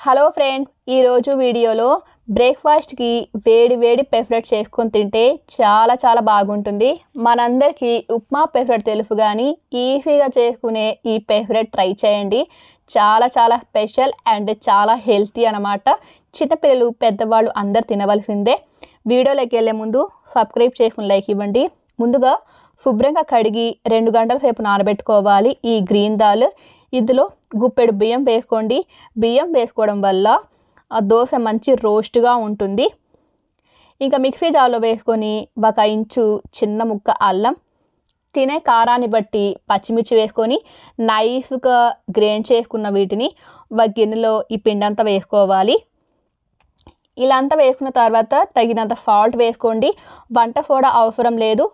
Hello friends, ఈరోజు వీడియోలో బ్రేక్ఫాస్ట్కి వేడి వేడి పెసరట్ చేసుకొని తింటే చాలా బాగుంటుంది. మనందరికీ ఉప్మా పెసరట్ తెలుసు, కానీ ఈజీగా చేసుకునే ఈ పెసరట్ ట్రై చేయండి. చాలా స్పెషల్ అండ్ చాలా హెల్తీ అన్నమాట. చిన్నపిల్లలు పెద్దవాళ్ళు అందరు తినవలసిందే. వీడియోలోకి వెళ్ళే ముందు సబ్స్క్రైబ్ చేసుకుని లైక్ ఇవ్వండి. ముందుగా శుభ్రంగా కడిగి 2 గంటల సేపు నానబెట్టుకోవాలి ఈ గ్రీన్ దాల్. ఇందులో గుప్పెడు బియ్యం వేసుకోండి. బియ్యం వేసుకోవడం వల్ల ఆ దోశ మంచి రోస్ట్గా ఉంటుంది. ఇంకా మిక్సీ జార్లో వేసుకొని 1 ఇంచు చిన్న ముక్క అల్లం, తినే కారాన్ని బట్టి పచ్చిమిర్చి వేసుకొని నైస్గా గ్రైండ్ చేసుకున్న వీటిని ఒక గిన్నెలో ఈ పిండి అంతా వేసుకోవాలి. ఇలా అంతా వేసుకున్న తర్వాత తగినంత సాల్ట్ వేసుకోండి. వంట సోడా అవసరం లేదు,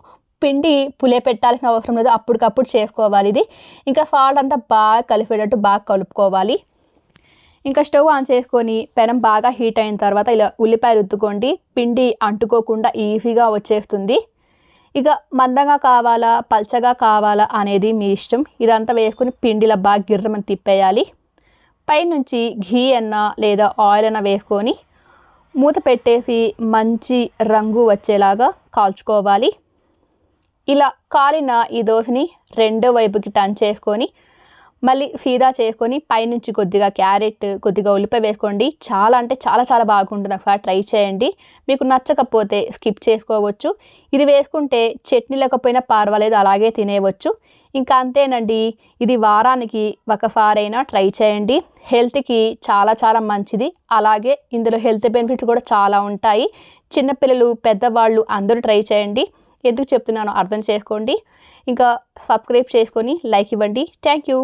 పిండి పులియపెట్టాల్సిన అవసరం లేదు, అప్పటికప్పుడు చేసుకోవాలి ఇది. ఇంకా సాల్ట్ అంతా బాగా కలిపేటట్టు బాగా కలుపుకోవాలి. ఇంకా స్టవ్ ఆన్ చేసుకొని పెనం బాగా హీట్ అయిన తర్వాత ఇలా ఉల్లిపాయ రుద్దుకోండి. పిండి అంటుకోకుండా ఈజీగా వచ్చేస్తుంది. ఇక మందంగా కావాలా పల్చగా కావాలా అనేది మీ ఇష్టం. ఇదంతా వేసుకొని పిండిలా బాగా గిర్రమని తిప్పేయాలి. పైనుంచి ఘీ అన్న లేదా ఆయిల్ అన్న వేసుకొని మూత పెట్టేసి మంచి రంగు వచ్చేలాగా కాల్చుకోవాలి. ఇలా కాలిన ఈ దోశని రెండో వైపుకి టర్న్ చేసుకొని మళ్ళీ సీదా చేసుకొని పైనుంచి కొద్దిగా క్యారెట్, కొద్దిగా ఉల్లిపాయ వేసుకోండి. చాలా అంటే చాలా బాగుంటుంది. ఒకసారి ట్రై చేయండి. మీకు నచ్చకపోతే స్కిప్ చేసుకోవచ్చు. ఇది వేసుకుంటే చట్నీ లేకపోయినా పర్వాలేదు, అలాగే తినేయవచ్చు. ఇంకా అంతేనండి. ఇది వారానికి ఒకసారైనా ట్రై చేయండి. హెల్త్కి చాలా మంచిది. అలాగే ఇందులో హెల్త్ బెనిఫిట్స్ కూడా చాలా ఉంటాయి. చిన్నపిల్లలు పెద్దవాళ్ళు అందరూ ట్రై చేయండి. ఎందుకు చెప్తున్నానో అర్థం చేసుకోండి. ఇంకా సబ్స్క్రైబ్ చేసుకొని లైక్ ఇవ్వండి. Thank you.